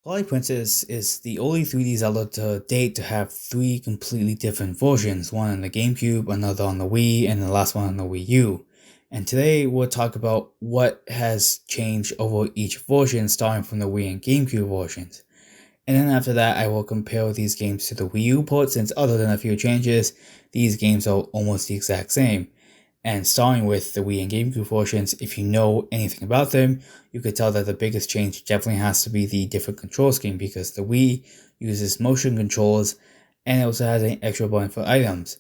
Twilight Princess is the only 3D Zelda to date to have three completely different versions, one on the GameCube, another on the Wii, and the last one on the Wii U. And today we'll talk about what has changed over each version starting from the Wii and GameCube versions. And then after that I will compare these games to the Wii U port since other than a few changes, these games are almost the exact same. And starting with the Wii and GameCube versions, if you know anything about them, you could tell that the biggest change definitely has to be the different control scheme because the Wii uses motion controls and it also has an extra button for items.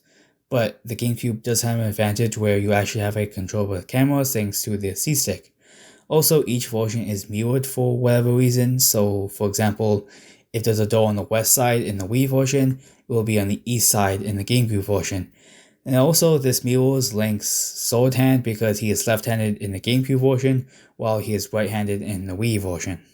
But the GameCube does have an advantage where you actually have a control with cameras thanks to the C-Stick. Also, each version is mirrored for whatever reason, so for example, if there's a door on the west side in the Wii version, it will be on the east side in the GameCube version. And also, this mirrors Link's sword hand because he is left-handed in the GameCube version, while he is right-handed in the Wii version.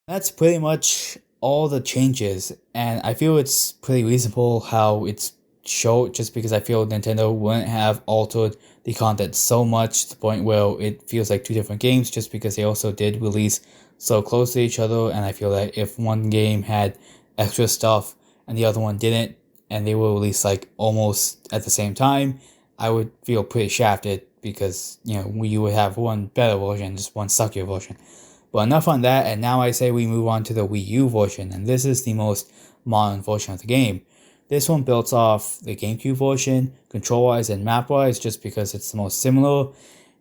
That's pretty much all the changes, and I feel it's pretty reasonable how it's showed just because I feel Nintendo wouldn't have altered the content so much to the point where it feels like two different games just because they also did release so close to each other, and I feel that if one game had extra stuff and the other one didn't, and they were released like almost at the same time, I would feel pretty shafted because, you would have one better version, just one suckier version. But enough on that, and now I say we move on to the Wii U version, and this is the most modern version of the game. This one builds off the GameCube version, control-wise and map-wise, just because it's the most similar,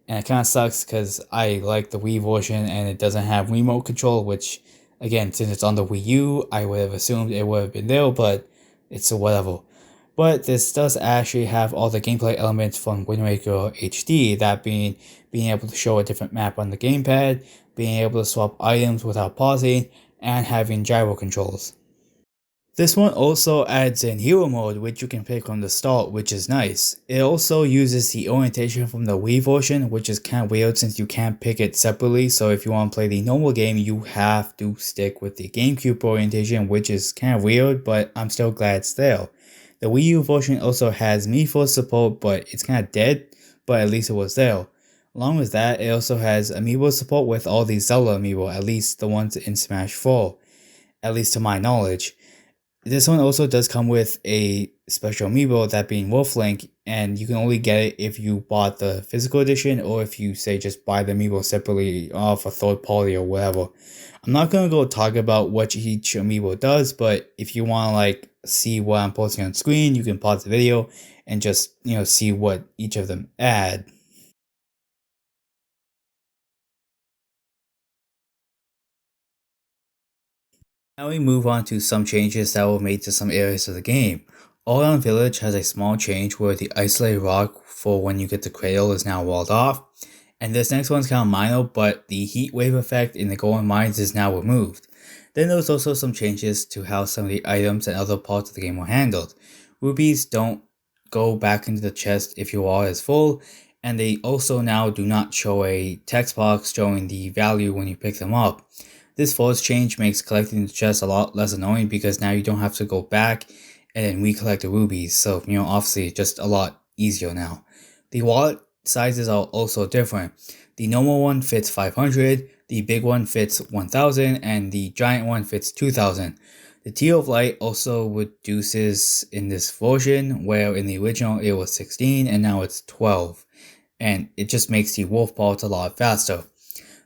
and it kind of sucks because I like the Wii version and it doesn't have remote control, which, again, since it's on the Wii U, I would have assumed it would have been there, but it's a whatever. But this does actually have all the gameplay elements from Wind Waker HD, that being able to show a different map on the gamepad, being able to swap items without pausing, and having gyro controls. This one also adds in hero mode, which you can pick from the start, which is nice. It also uses the orientation from the Wii version, which is kind of weird since you can't pick it separately, so if you want to play the normal game, you have to stick with the GameCube orientation, which is kind of weird, but I'm still glad it's there. The Wii U version also has Miiverse support, but it's kind of dead, but at least it was there. Along with that, it also has Amiibo support with all the Zelda Amiibo, at least the ones in Smash 4, at least to my knowledge. This one also does come with a special amiibo, that being Wolflink, and you can only get it if you bought the physical edition or if you say just buy the amiibo separately off a third party or whatever. I'm not going to go talk about what each amiibo does, but if you want to see what I'm posting on screen, you can pause the video and just see what each of them add. Now we move on to some changes that were made to some areas of the game. All Around Village has a small change where the isolated rock for when you get the cradle is now walled off, and this next one's kind of minor, but the heat wave effect in the golden mines is now removed. Then there's also some changes to how some of the items and other parts of the game were handled. Rubies don't go back into the chest if your wallet is full, and they also now do not show a text box showing the value when you pick them up. This first change makes collecting the chests a lot less annoying because now you don't have to go back and then recollect the rubies, so obviously just a lot easier now. The wallet sizes are also different. The normal one fits 500, the big one fits 1000, and the giant one fits 2000. The Tear of Light also reduces in this version, where in the original it was 16 and now it's 12, and it just makes the wolf parts a lot faster.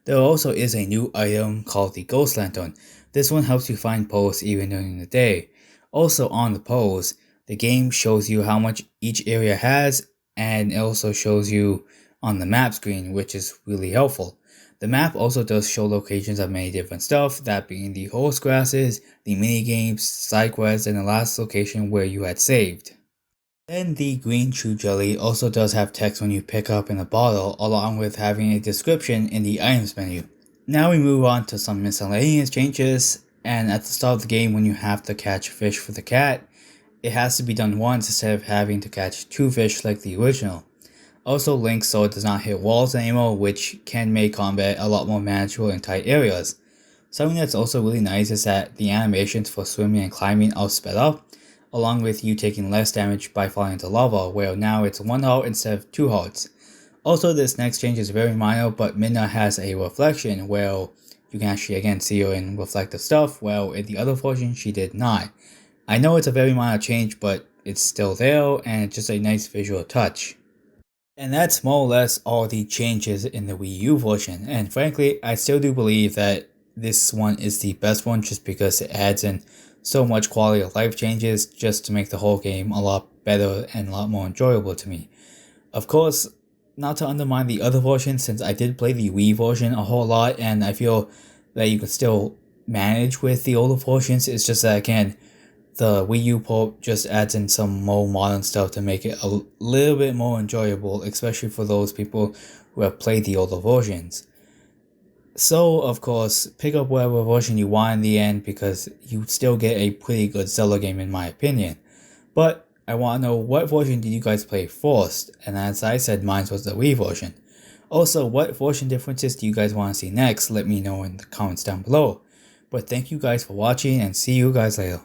There also is a new item called the Ghost Lantern. This one helps you find posts even during the day. Also on the posts, the game shows you how much each area has, and it also shows you on the map screen, which is really helpful. The map also does show locations of many different stuff, that being the horse grasses, the mini games, side quests, and the last location where you had saved. Then the green chew jelly also does have text when you pick up in a bottle, along with having a description in the items menu. Now we move on to some miscellaneous changes, and at the start of the game when you have to catch fish for the cat, it has to be done once instead of having to catch 2 fish like the original. Also, Link's sword does not hit walls anymore, which can make combat a lot more manageable in tight areas. Something that's also really nice is that the animations for swimming and climbing are sped up, along with you taking less damage by falling into lava, where now it's 1 heart instead of 2 hearts. Also, this next change is very minor, but Midna has a reflection where you can actually again see her in reflective stuff, while in the other version she did not. I know it's a very minor change, but it's still there and it's just a nice visual touch. And that's more or less all the changes in the Wii U version, and frankly, I still do believe that this one is the best one just because it adds in so much quality of life changes just to make the whole game a lot better and a lot more enjoyable to me. Of course, not to undermine the other version, since I did play the Wii version a whole lot and I feel that you can still manage with the older versions, it's just that again, the Wii U port just adds in some more modern stuff to make it a little bit more enjoyable, especially for those people who have played the older versions. So, of course, pick up whatever version you want in the end because you still get a pretty good Zelda game in my opinion. But I want to know, what version did you guys play first? And as I said, mine was the Wii version. Also, what version differences do you guys want to see next? Let me know in the comments down below. But thank you guys for watching and see you guys later.